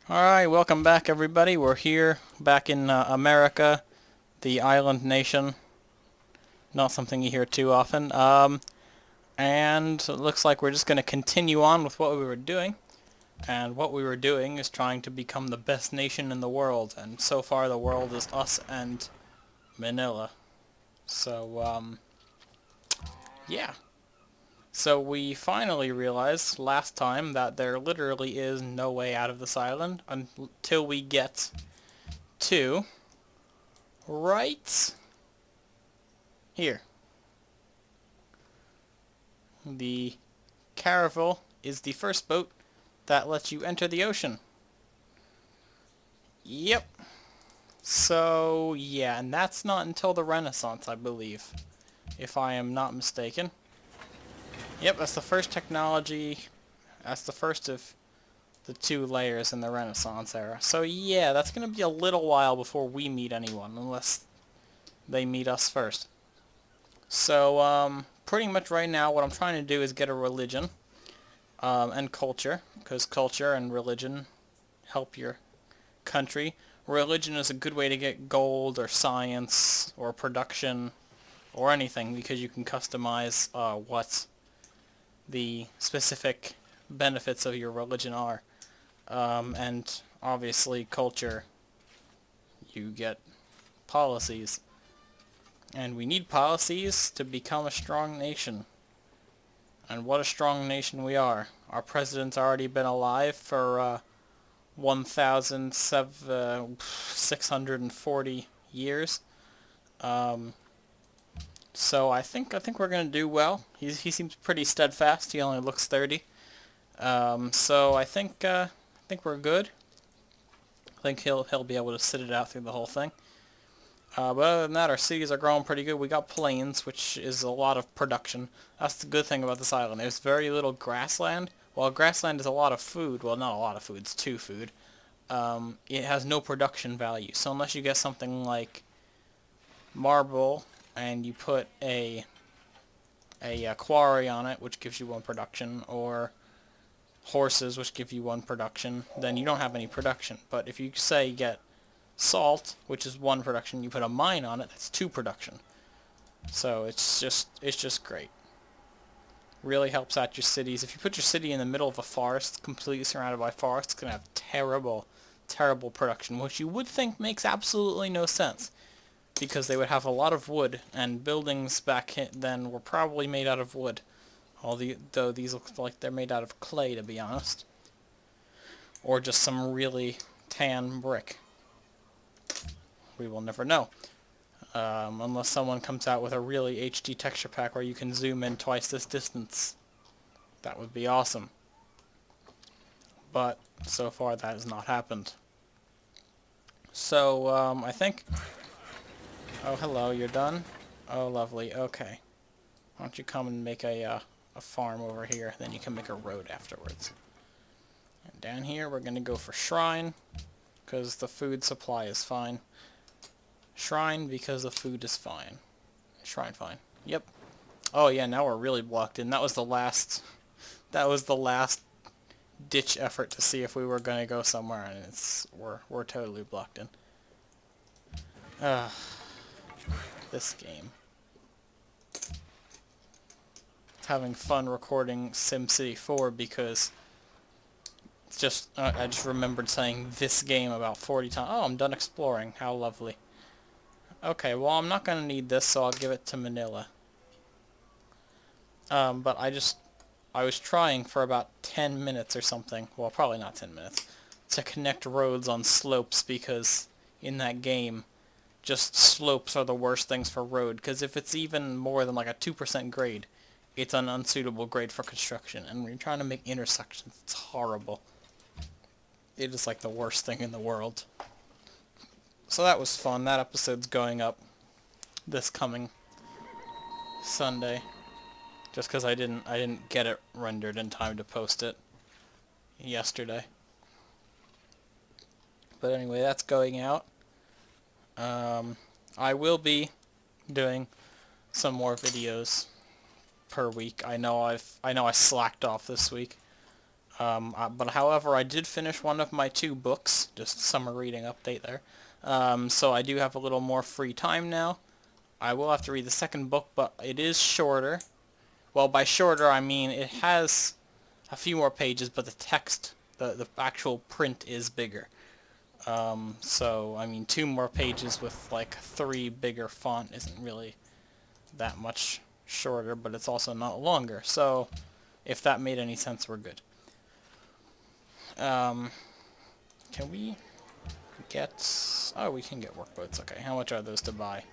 Alright, welcome back everybody. We're here back in America, the island nation. Not something you hear too often. And it looks like we're just going to continue on with what we were doing. And what we were doing is trying to become the best nation in the world. And so far the world is us and Manila. So, yeah. So we finally realized last time that there literally is no way out of this island until we get to right here. The Caravel is the first boat that lets you enter the ocean. Yep. So, yeah, and that's not until the Renaissance, I believe, if I am not mistaken. Yep, that's the first technology. That's the first of the two layers in the Renaissance era. So, yeah, that's going to be a little while before we meet anyone, unless they meet us first. So, pretty much right now what I'm trying to do is get a religion and culture, because culture and religion help your country. Religion is a good way to get gold or science or production or anything, because you can customize what the specific benefits of your religion are. And obviously culture, you get policies. And we need policies to become a strong nation. And what a strong nation we are. Our president's already been alive for 1,640 years. So I think we're gonna do well. He seems pretty steadfast. He only looks 30. So I think we're good. I think he'll be able to sit it out through the whole thing. But other than that, our cities are growing pretty good. We got plains, which is a lot of production. That's the good thing about this island. There's very little grassland. While grassland is a lot of food, well, not a lot of food, it's 2 food. It has no production value. So unless you get something like marble and you put a quarry on it, which gives you 1 production, or horses, which give you 1 production, then you don't have any production. But if you say get salt, which is 1 production, you put a mine on it, that's 2 production. So it's just great. Really helps out your cities. If you put your city in the middle of a forest, completely surrounded by forest, it's going to have terrible production, which you would think makes absolutely no sense, because they would have a lot of wood, and buildings back then were probably made out of wood. Though these look like they're made out of clay, to be honest. Or just some really tan brick. We will never know. Unless someone comes out with a really HD texture pack where you can zoom in twice this distance. That would be awesome. But so far that has not happened. So, I think... Oh, hello, you're done? Oh, lovely, okay. Why don't you come and make a farm over here, then you can make a road afterwards. And down here we're going to go for shrine, because the food supply is fine. Shrine, because the food is fine. Shrine fine. Yep. Oh yeah, now we're really blocked in. That was the last ditch effort to see if we were going to go somewhere, and we're totally blocked in. This game. Having fun recording SimCity 4 because it's just I just remembered saying this game about 40 times. Oh, I'm done exploring. How lovely. Okay, well, I'm not going to need this, so I'll give it to Manila. But I was trying for about 10 minutes or something, well, probably not 10 minutes, to connect roads on slopes, because in that game, just slopes are the worst things for road, because if it's even more than like a 2% grade, it's an unsuitable grade for construction, and when you're trying to make intersections, it's horrible. It is like the worst thing in the world. So that was fun. That episode's going up this coming Sunday. Just because I didn't get it rendered in time to post it yesterday. But anyway, that's going out. I will be doing some more videos per week. I know I slacked off this week. But however, I did finish one of my 2 books, just summer reading update there. So I do have a little more free time now. I will have to read the second book, but it is shorter. Well, by shorter, I mean it has a few more pages, but the text, the actual print is bigger. So, I mean, 2 more pages with, like, 3 bigger font isn't really that much shorter, but it's also not longer. So, if that made any sense, we're good. Can we get... Oh, we can get workboats. Okay, how much are those to buy?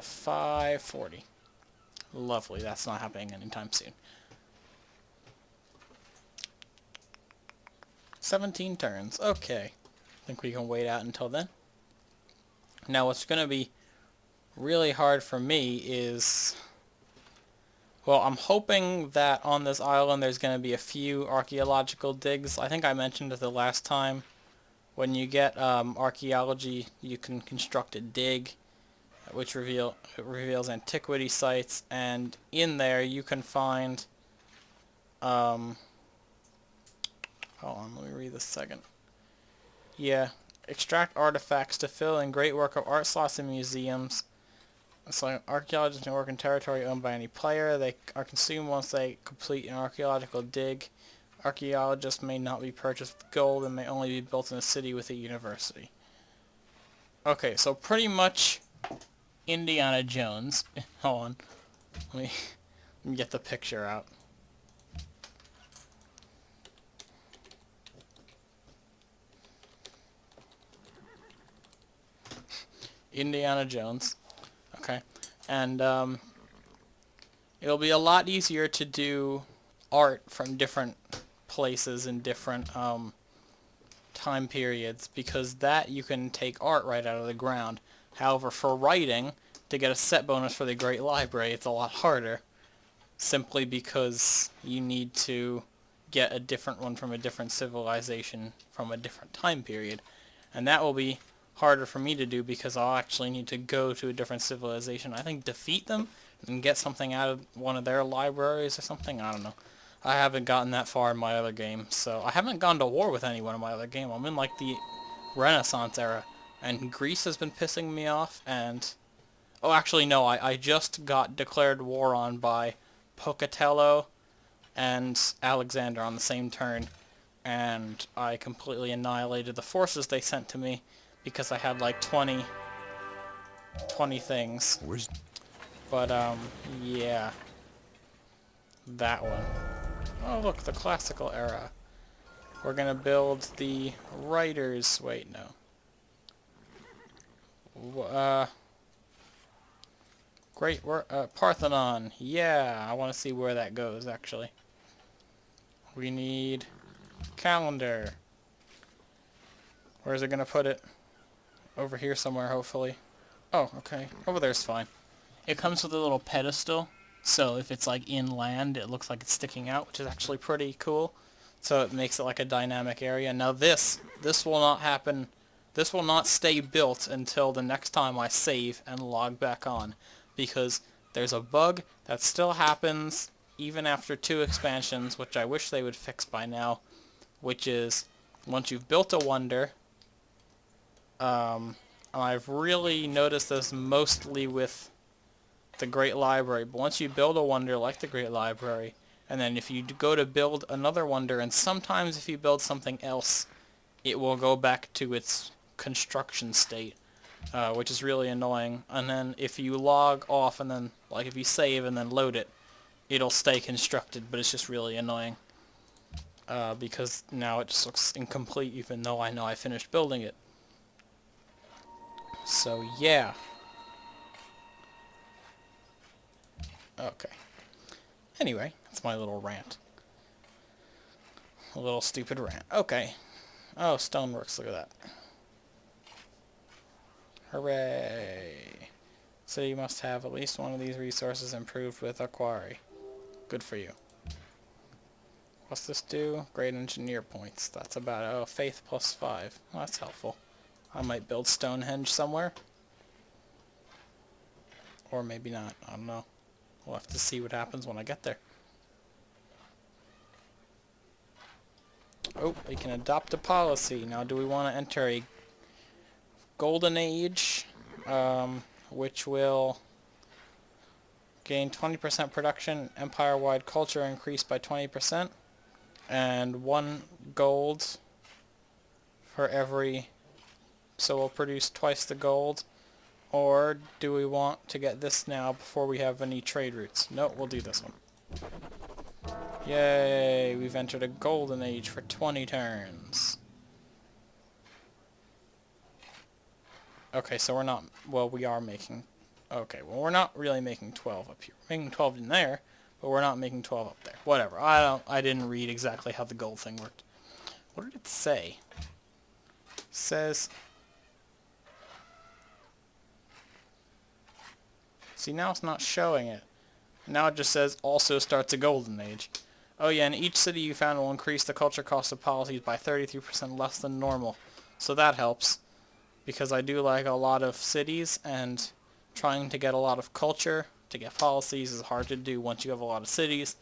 540. Lovely, that's not happening anytime soon. 17 turns. Okay. I think we can wait out until then. Now, what's going to be really hard for me is... Well, I'm hoping that on this island there's going to be a few archaeological digs. I think I mentioned it the last time. When you get archaeology, you can construct a dig, which reveals antiquity sites, and in there you can find... hold on, let me read this second. Yeah, extract artifacts to fill in great work of art slots in museums. So archaeologists can work in territory owned by any player. They are consumed once they complete an archaeological dig. Archaeologists may not be purchased with gold and may only be built in a city with a university. Okay, so pretty much Indiana Jones. Hold on. Let me get the picture out. Indiana Jones. Okay. And it'll be a lot easier to do art from different places in different time periods, because that you can take art right out of the ground. However, for writing, to get a set bonus for the Great Library, it's a lot harder, simply because you need to get a different one from a different civilization from a different time period. And that will be harder for me to do because I'll actually need to go to a different civilization. I think defeat them and get something out of one of their libraries or something. I don't know. I haven't gotten that far in my other game, so I haven't gone to war with anyone in my other game. I'm in like the Renaissance era, and Greece has been pissing me off, and... Oh, actually no, I just got declared war on by Pocatello and Alexander on the same turn, and I completely annihilated the forces they sent to me because I had like 20 things. But, yeah. That one. Oh, look, the classical era. We're gonna build the writers... Wait, no. Parthenon. Yeah, I want to see where that goes, actually. We need calendar. Where is it gonna put it? Over here somewhere, hopefully. Oh, okay. Over there's fine. It comes with a little pedestal, so if it's like inland, it looks like it's sticking out, which is actually pretty cool. So it makes it like a dynamic area. Now this will not happen. This will not stay built until the next time I save and log back on, because there's a bug that still happens even after 2 expansions, which I wish they would fix by now, which is once you've built a wonder, and I've really noticed this mostly with the Great Library, but once you build a wonder like the Great Library, and then if you go to build another wonder, and sometimes if you build something else, it will go back to its construction state, which is really annoying. And then if you log off and then, like if you save and then load it, it'll stay constructed, but it's just really annoying. Because now it just looks incomplete even though I know I finished building it. So yeah. Okay. Anyway, that's my little rant. A little stupid rant. Okay. Oh, stoneworks, look at that. Hooray! So you must have at least one of these resources improved with a quarry. Good for you. What's this do? Great engineer points. That's about, oh, faith +5. Well, that's helpful. I might build Stonehenge somewhere. Or maybe not. I don't know. We'll have to see what happens when I get there. Oh, we can adopt a policy. Now, do we want to enter a golden age, which will gain 20% production, empire-wide culture increased by 20%, and 1 gold for every, so we'll produce twice the gold. Or do we want to get this now before we have any trade routes? No, we'll do this one. Yay, we've entered a golden age for 20 turns. Okay, so we're not, well, we are making, okay, well, we're not really making 12 up here. We're making 12 in there, but we're not making 12 up there. Whatever, I didn't read exactly how the gold thing worked. What did it say? It says, see, now it's not showing it. Now it just says, also starts a golden age. Oh yeah, and each city you found will increase the culture cost of policies by 33% less than normal. So that helps, because I do like a lot of cities, and trying to get a lot of culture to get policies is hard to do once you have a lot of cities.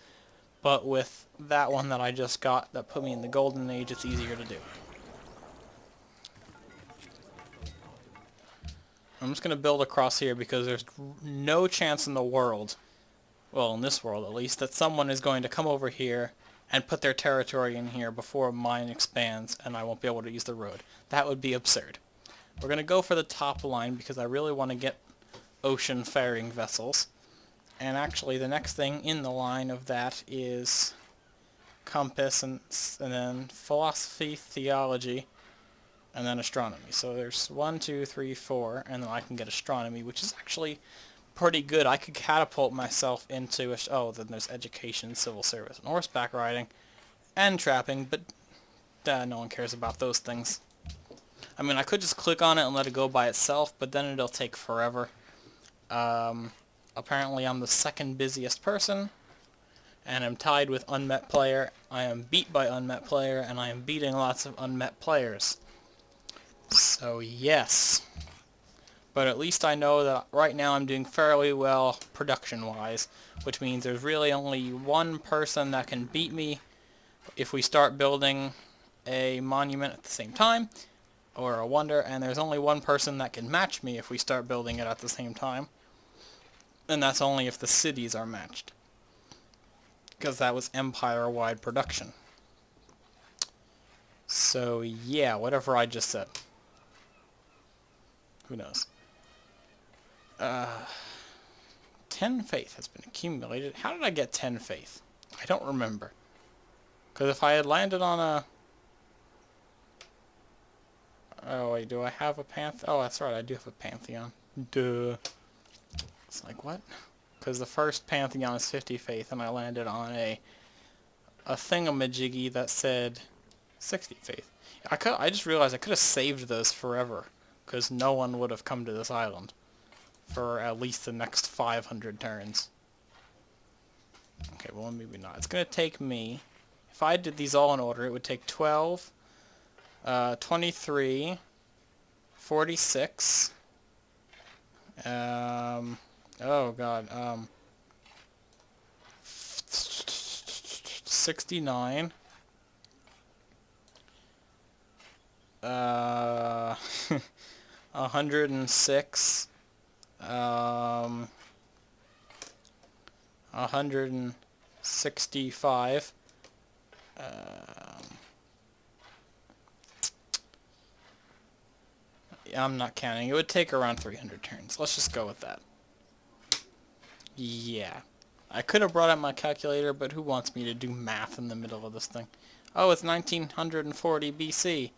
But with that one that I just got that put me in the golden age, it's easier to do. I'm just going to build across here because there's no chance in the world, well, in this world at least, that someone is going to come over here and put their territory in here before mine expands and I won't be able to use the road. That would be absurd. We're going to go for the top line because I really want to get ocean-faring vessels. And actually the next thing in the line of that is compass, and then philosophy, theology, and then astronomy. So there's 1, 2, 3, 4, and then I can get astronomy, which is actually pretty good. I could catapult myself into, oh, then there's education, civil service, and horseback riding, and trapping, but no one cares about those things. I mean, I could just click on it and let it go by itself, but then it'll take forever. Apparently I'm the second busiest person, and I'm tied with unmet player. I am beat by unmet player, and I am beating lots of unmet players. So yes, but at least I know that right now I'm doing fairly well production-wise, which means there's really only one person that can beat me if we start building a monument at the same time, or a wonder, and there's only one person that can match me if we start building it at the same time, and that's only if the cities are matched, because that was empire-wide production. So yeah, whatever I just said. Who knows? 10 faith has been accumulated. How did I get 10 faith? I don't remember. Because if I had landed on a... Oh wait, do I have a pantheon? Oh, that's right, I do have a pantheon. Duh. It's like, what? Because the first pantheon is 50 faith, and I landed on a thingamajiggy that said 60 faith. I just realized I could have saved those forever, because no one would have come to this island for at least the next 500 turns. Okay, well, maybe not. It's going to take me, if I did these all in order, it would take 12, 23, 46, oh god, 69, 106, 165, I'm not counting. It would take around 300 turns. Let's just go with that. Yeah. I could have brought out my calculator, but who wants me to do math in the middle of this thing? Oh, it's 1940 BC.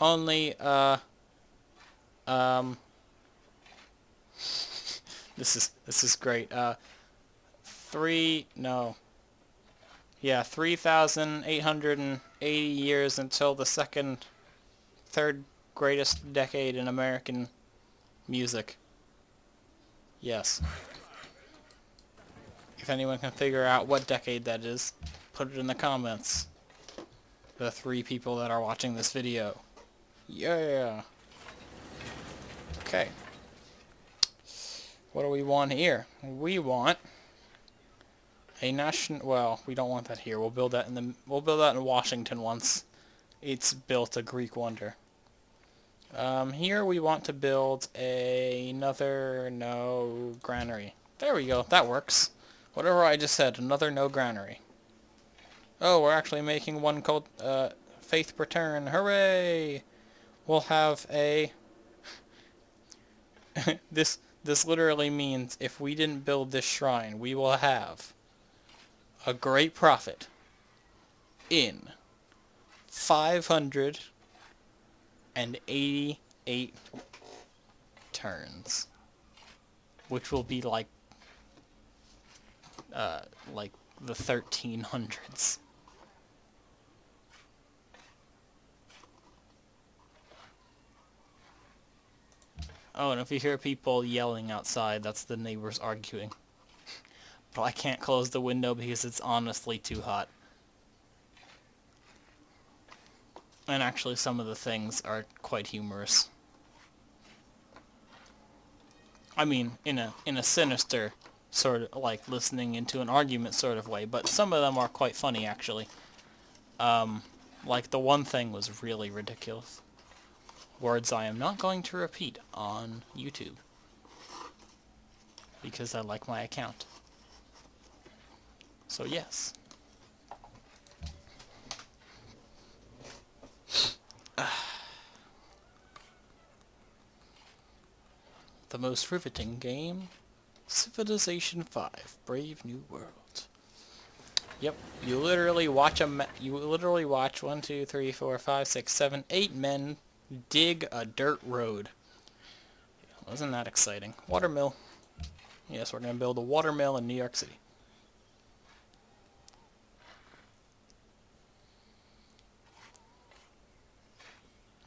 Only, this is great. 3,880 years until the third greatest decade in American music. Yes. If anyone can figure out what decade that is, put it in the comments. The 3 people that are watching this video. Yeah. Okay. What do we want here? We want a national. Well, we don't want that here. We'll build that in Washington once it's built a Greek wonder. Here we want to build another no granary. There we go, that works. Whatever I just said, another no granary. Oh, we're actually making one called Faith per turn. Hooray! We'll have a... this literally means if we didn't build this shrine, we will have a great prophet in 588 turns, which will be like the 1300s. Oh, and if you hear people yelling outside, that's the neighbors arguing. But I can't close the window because it's honestly too hot. And actually some of the things are quite humorous. I mean, in a sinister sort of, like, listening into an argument sort of way, but some of them are quite funny, actually. Like, the one thing was really ridiculous. Words I am not going to repeat on YouTube. Because I like my account. So, yes. The most riveting game, Civilization 5, Brave New World. Yep, you literally watch 1, 2, 3, 4, 5, 6, 7, 8 men dig a dirt road. Wasn't that exciting? Watermill. Yes, we're gonna build a watermill in New York City.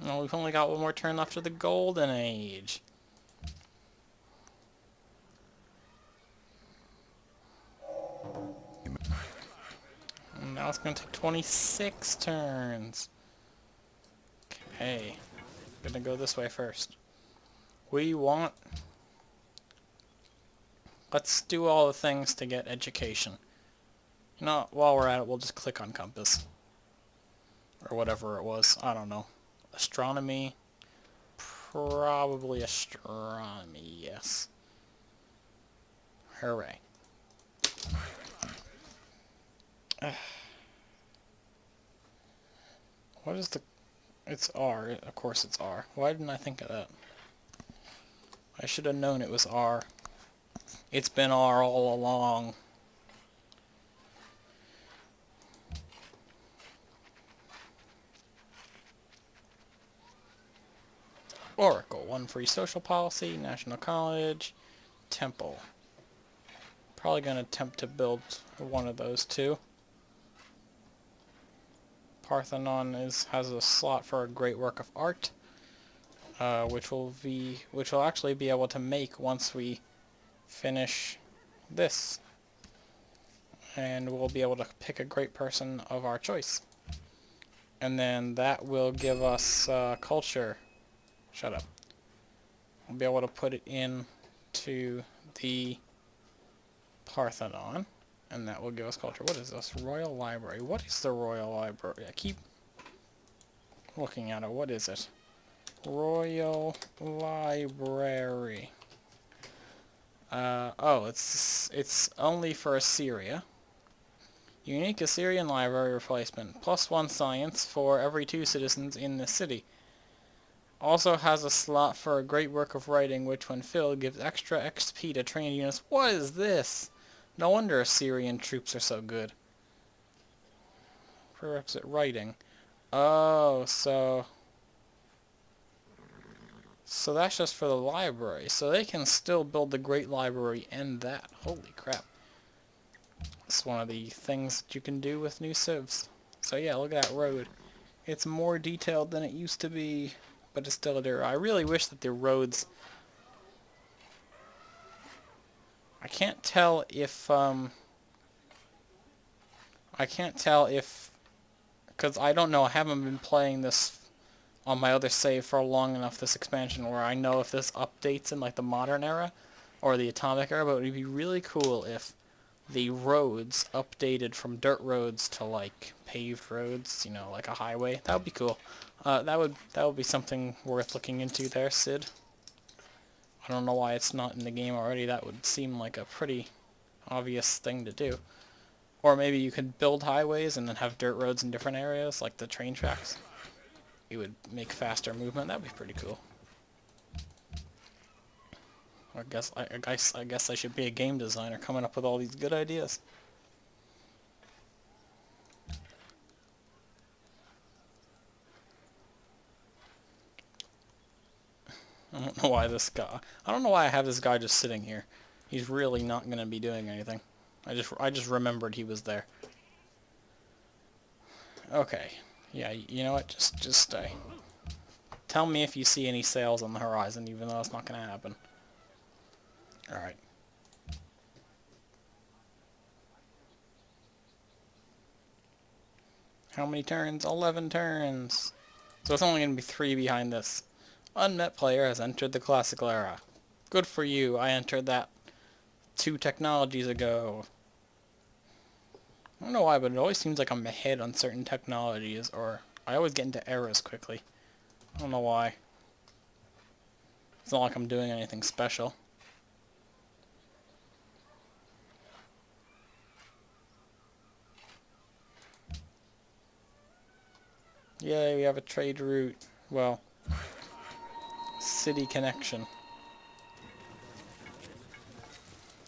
Oh, we've only got one more turn left of the Golden Age. And now it's going to take 26 turns. Okay. I'm going to go this way first. We want... Let's do all the things to get education. You know, while we're at it, we'll just click on compass. Or whatever it was. I don't know. Astronomy. Probably astronomy, yes. Hooray. What is the... It's R. Of course it's R. Why didn't I think of that? I should have known it was R. It's been R all along. Oracle. One free social policy. National College. Temple. Probably going to attempt to build one of those two. Parthenon has a slot for a great work of art, which we'll actually be able to make once we finish this, and we'll be able to pick a great person of our choice, and then that will give us culture. Shut up. We'll be able to put it into the Parthenon. And that will give us culture. What is this? Royal Library. What is the Royal Library? I keep looking at it. What is it? Royal Library. Oh, it's only for Assyria. Unique Assyrian library replacement. +1 science for every 2 citizens in the city. Also has a slot for a great work of writing, which when filled gives extra XP to trained units. What is this? No wonder Assyrian troops are so good. Prerequisite writing. Oh, so that's just for the library. So they can still build the Great Library and that. Holy crap. It's one of the things that you can do with new civs. So yeah, look at that road. It's more detailed than it used to be, but it's still there. I really wish that the roads... I can't tell if, because I don't know, I haven't been playing this on my other save for long enough, this expansion, where I know if this updates in, like, the modern era, or the atomic era, but it would be really cool if the roads updated from dirt roads to like paved roads, you know, like a highway. That would be cool. That would be something worth looking into there, Sid. I don't know why it's not in the game already. That would seem like a pretty obvious thing to do. Or maybe you could build highways and then have dirt roads in different areas, like the train tracks. It would make faster movement. That'd be pretty cool. I guess I should be a game designer coming up with all these good ideas. I don't know why this guy... I don't know why I have this guy just sitting here. He's really not going to be doing anything. I just remembered he was there. Okay. Yeah, you know what? Just stay. Tell me if you see any sails on the horizon, even though it's not going to happen. Alright. How many turns? 11 turns. So it's only going to be 3 behind this. Unmet player has entered the classical era. Good for you. I entered that 2 technologies ago. I don't know why, but it always seems like I'm ahead on certain technologies, or I always get into errors quickly. I don't know why. It's not like I'm doing anything special. Yay, we have a trade route. Well, city connection.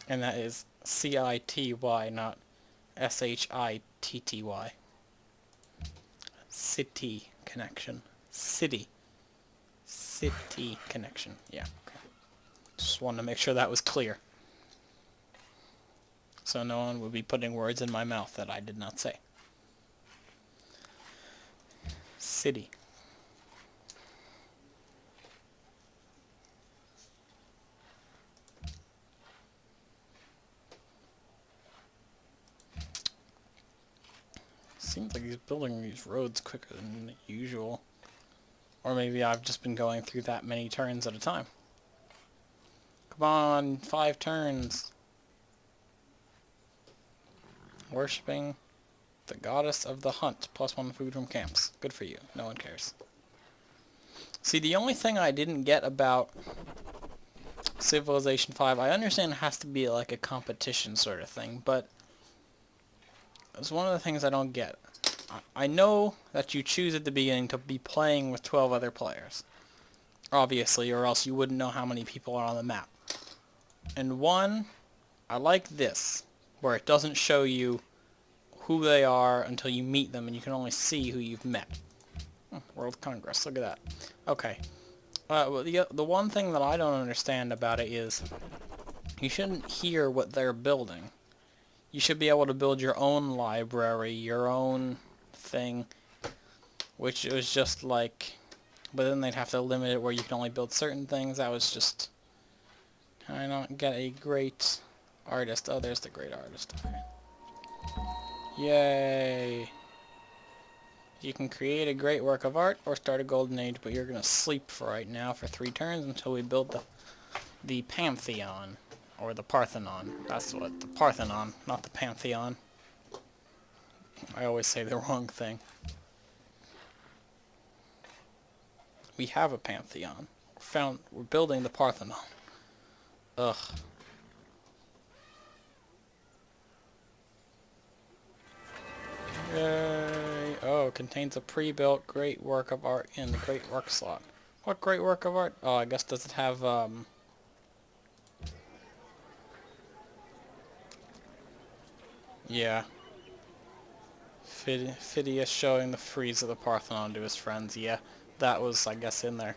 And that is C-I-T-Y, not S-H-I-T-T-Y. City connection. City. City connection. Yeah. Okay. Just wanted to make sure that was clear. So no one would be putting words in my mouth that I did not say. City. Seems like he's building these roads quicker than usual. Or maybe I've just been going through that many turns at a time. Come on, 5 turns. Worshipping the goddess of the hunt, +1 food from camps. Good for you. No one cares. See, the only thing I didn't get about Civilization 5, I understand it has to be like a competition sort of thing, but it's one of the things I don't get. I know that you choose at the beginning to be playing with 12 other players, obviously, or else you wouldn't know how many people are on the map. And 1, I like this, where it doesn't show you who they are until you meet them, and you can only see who you've met. World Congress, look at that. Okay. Well, the one thing that I don't understand about it is you shouldn't hear what they're building. You should be able to build your own library, your own thing, which was just like... But then they'd have to limit it where you can only build certain things. That was just... I don't get a great artist. Oh, there's the great artist. Okay. Yay! You can create a great work of art or start a golden age, but you're going to sleep for right now for 3 turns until we build the Pantheon. Or the Parthenon. That's what, the Parthenon, not the Pantheon. I always say the wrong thing. We have a Pantheon. We're building the Parthenon. Ugh. Yay. Oh, contains a pre-built great work of art in the great work slot. What great work of art? Oh, I guess does it have, yeah. Phidias showing the frieze of the Parthenon to his friends. Yeah, that was, I guess, in there.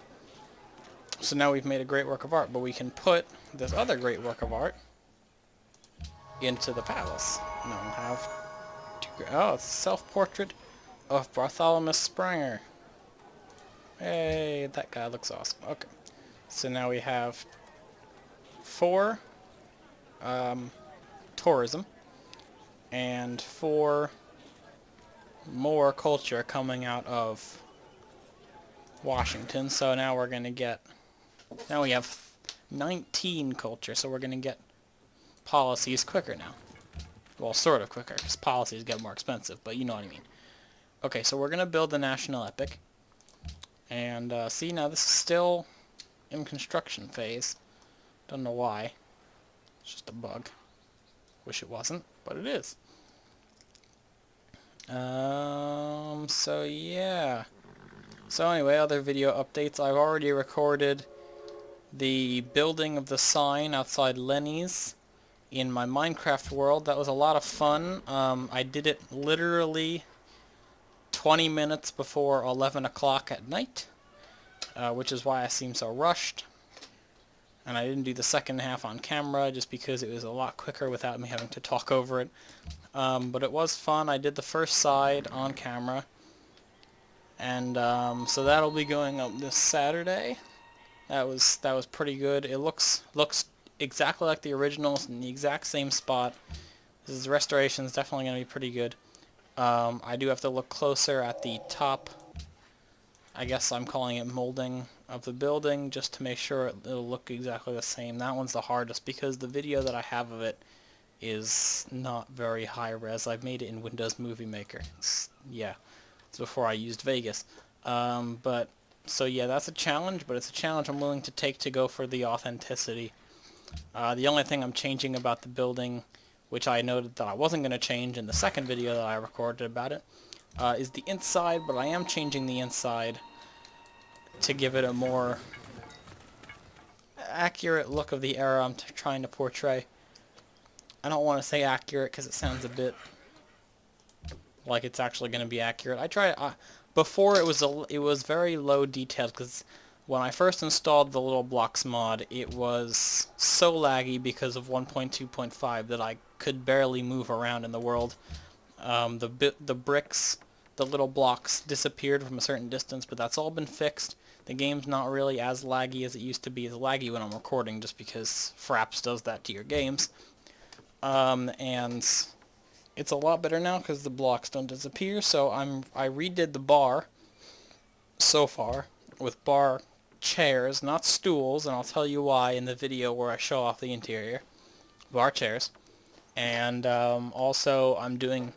So now we've made a great work of art, but we can put this other great work of art into the palace. And then we'll have... Oh, it's a self-portrait of Bartholomew Spranger. Hey, that guy looks awesome. Okay. So now we have 4 tourism and 4 more culture coming out of Washington. So now we're going to get... Now we have 19 culture, so we're going to get policies quicker now. Well, sort of quicker, because policies get more expensive, but you know what I mean. Okay, so we're going to build the National Epic. And, see, now this is still in construction phase. Don't know why. It's just a bug. Wish it wasn't, but it is. So yeah. So anyway, other video updates. I've already recorded the building of the sign outside Lenny's in my Minecraft world. That was a lot of fun. I did it literally 20 minutes before 11 o'clock at night, which is why I seem so rushed. And I didn't do the second half on camera just because it was a lot quicker without me having to talk over it. But it was fun. I did the first side on camera. And so that'll be going up this Saturday. That was pretty good. It looks exactly like the originals in the exact same spot. This restoration is definitely going to be pretty good. I do have to look closer at the top. I guess I'm calling it molding of the building just to make sure it'll look exactly the same. That one's the hardest because the video that I have of it is not very high res. I've made it in Windows Movie Maker. It's before I used Vegas. So yeah, that's a challenge, but it's a challenge I'm willing to take to go for the authenticity. The only thing I'm changing about the building, which I noted that I wasn't going to change in the second video that I recorded about it, is the inside, but I am changing the inside to give it a more accurate look of the era I'm trying to portray. I don't want to say accurate because it sounds a bit like it's actually going to be accurate. Before it was very low detailed because when I first installed the Little Blocks mod, it was so laggy because of 1.2.5 that I could barely move around in the world. The bricks, the little blocks disappeared from a certain distance, but that's all been fixed. The game's not really as laggy as it used to be. It's laggy when I'm recording just because Fraps does that to your games. And it's a lot better now because the blocks don't disappear, so I redid the bar so far with bar chairs, not stools, and I'll tell you why in the video where I show off the interior. Bar chairs. And also I'm doing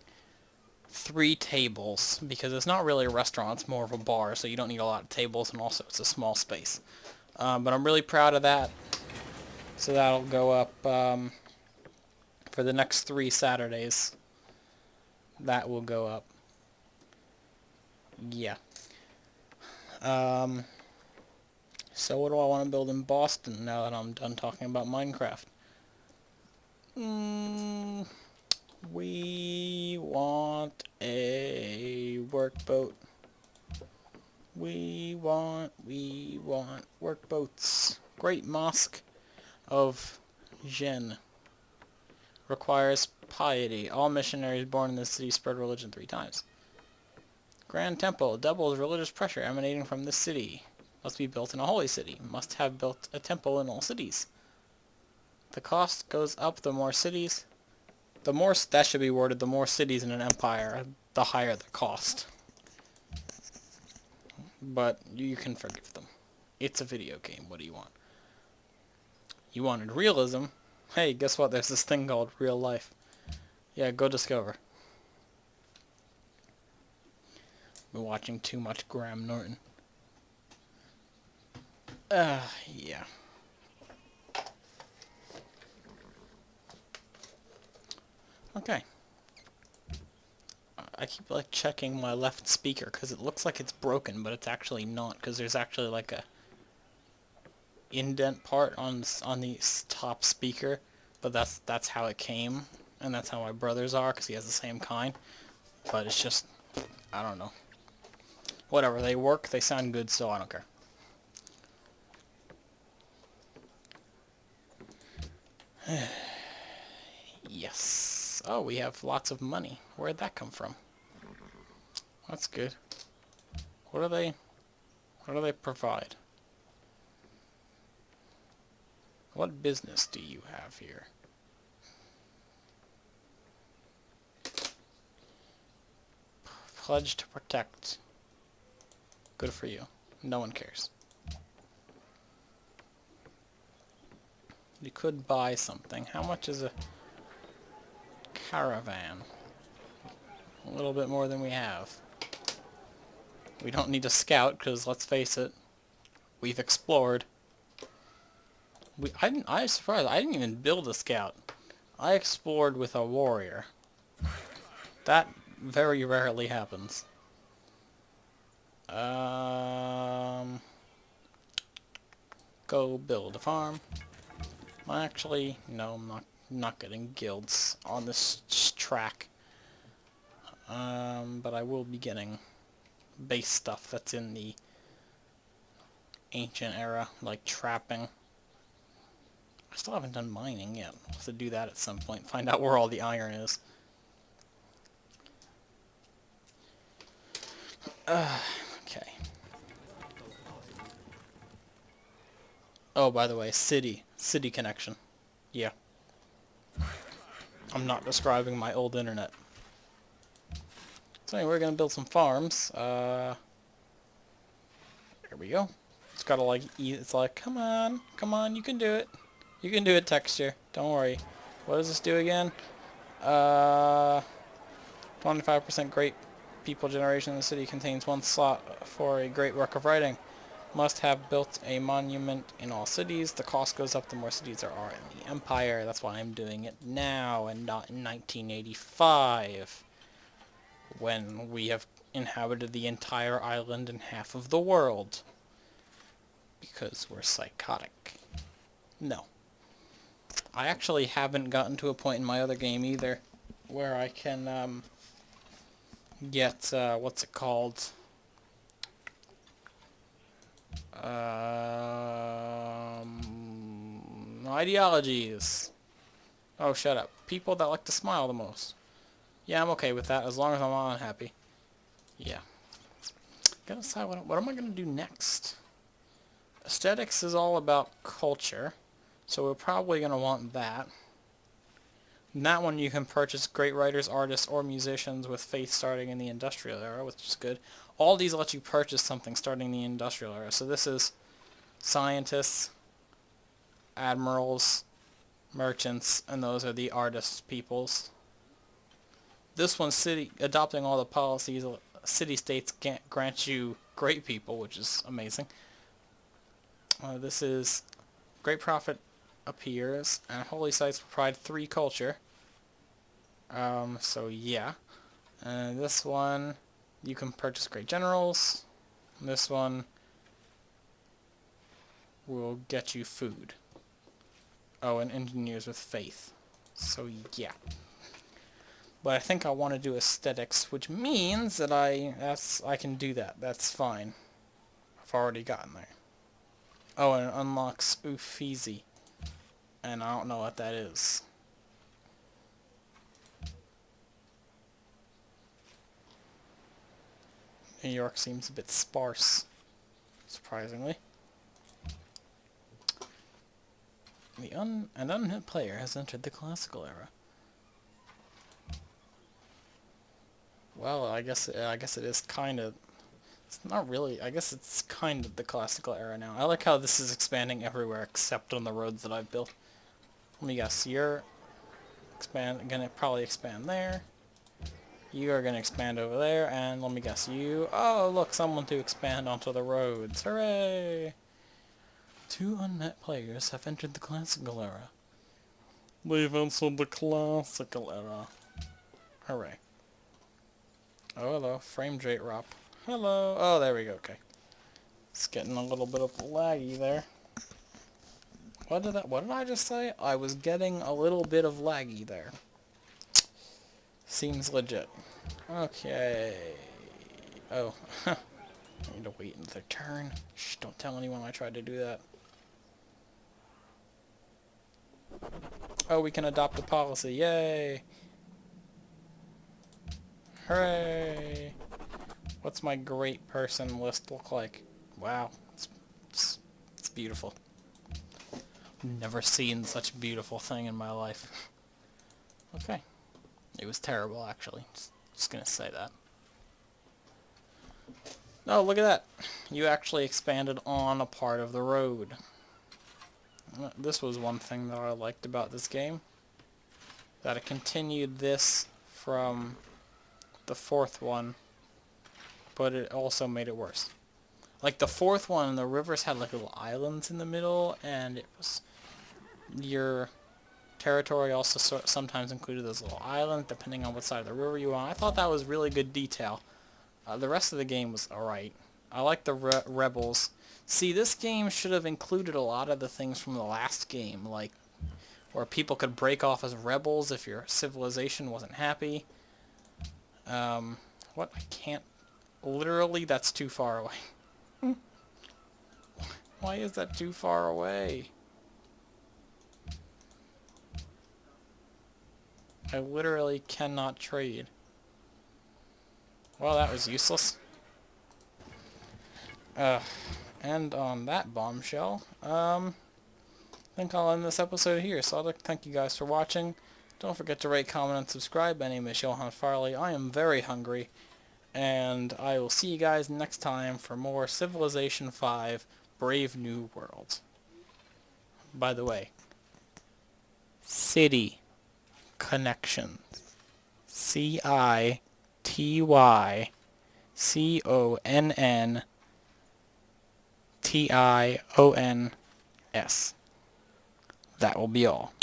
3 tables because it's not really a restaurant, it's more of a bar, so you don't need a lot of tables, and also it's a small space. But I'm really proud of that. So that'll go up for the next 3 Saturdays. That will go up. Yeah. So what do I want to build in Boston now that I'm done talking about Minecraft? We want a workboat. We want workboats. Great Mosque of Jen. Requires piety. All missionaries born in this city spread religion 3 times. Grand Temple doubles religious pressure emanating from this city. Must be built in a holy city. Must have built a temple in all cities. The cost goes up the more cities. That should be worded, the more cities in an empire, the higher the cost. But you can forgive them. It's a video game. What do you want? You wanted realism? Hey, guess what? There's this thing called real life. Yeah, go discover. Been watching too much Graham Norton. Yeah. Okay. I keep like checking my left speaker because it looks like it's broken, but it's actually not, because there's actually like a indent part on the top speaker, but that's how it came, and that's how my brother's are because he has the same kind. But it's just, I don't know. Whatever, they work, they sound good, so I don't care. Yes. Oh, we have lots of money. Where'd that come from? That's good. What do they provide? What business do you have here? Pledge to protect. Good for you. No one cares. You could buy something. How much is a caravan. A little bit more than we have. We don't need a scout, because let's face it, we've explored. I was surprised, I didn't even build a scout. I explored with a warrior. That very rarely happens. Go build a farm. Actually, no, I'm not getting guilds on this track. But I will be getting base stuff that's in the ancient era, like trapping. I still haven't done mining yet. I'll have to do that at some point, find out where all the iron is. Okay. Oh, by the way, city connection. Yeah. I'm not describing my old internet. So anyway, we're gonna build some farms. There we go. It's gotta like eat. It's like, come on, you can do it. You can do it, texture. Don't worry. What does this do again? 25% great people generation in the city contains one slot for a great work of writing. Must have built a monument in all cities. The cost goes up the more cities there are in the empire. That's why I'm doing it now and not in 1985, when we have inhabited the entire island and half of the world. Because we're psychotic. No. I actually haven't gotten to a point in my other game either where I can get, what's it called? Ideologies. Oh, shut up. People that like to smile the most. Yeah, I'm okay with that, as long as I'm not unhappy. Yeah. Gotta decide what am I gonna do next? Aesthetics is all about culture, so we're probably gonna want that. And that one you can purchase great writers, artists, or musicians with faith starting in the industrial era, which is good. All these let you purchase something starting in the industrial era. So this is scientists, admirals, merchants, and those are the artists peoples. This one's city, adopting all the policies. City-states grant you great people, which is amazing. This is great profit appears, and holy sites provide 3 culture. So yeah. This one, you can purchase great generals. This one will get you food. Oh, and engineers with faith. So yeah. But I think I want to do aesthetics, which means that I can do that. That's fine. I've already gotten there. Oh, and it unlocks Uffizi. And I don't know what that is. New York seems a bit sparse, surprisingly. An unhit player has entered the classical era. Well, I guess it is kind of. It's not really. I guess it's kind of the classical era now. I like how this is expanding everywhere except on the roads that I've built. Let me guess. You're gonna probably expand there. You are gonna expand over there, and let me guess. You. Oh, look, someone to expand onto the roads. Hooray! 2 unmet players have entered the classical era. They've entered the classical era. Hooray. Oh, hello. Frame rate drop. Hello. Oh, there we go. Okay. It's getting a little bit of laggy there. What did I just say? I was getting a little bit of laggy there. Seems legit. Okay. Oh. I need to wait another turn. Shh, don't tell anyone I tried to do that. Oh, we can adopt a policy. Yay! Hooray! What's my great person list look like? Wow, it's beautiful. Never seen such a beautiful thing in my life. Okay. It was terrible, actually. Just gonna say that. Oh, look at that. You actually expanded on a part of the road. This was one thing that I liked about this game. that it continued this from the fourth one, but it also made it worse. Like the fourth one, the rivers had like little islands in the middle, and it was your territory also sometimes included those little islands, depending on what side of the river you were on. I thought that was really good detail. The rest of the game was alright. I like the rebels. See, this game should have included a lot of the things from the last game, like where people could break off as rebels if your civilization wasn't happy. What? I can't... Literally, that's too far away. Why is that too far away? I literally cannot trade. Well, that was useless. And on that bombshell, I think I'll end this episode here. So I'd like to thank you guys for watching. Don't forget to rate, comment, and subscribe. My name is Johan Farley. I am very hungry. And I will see you guys next time for more Civilization 5 Brave New World. By the way, City Connections. CITYCONNTIONS. That will be all.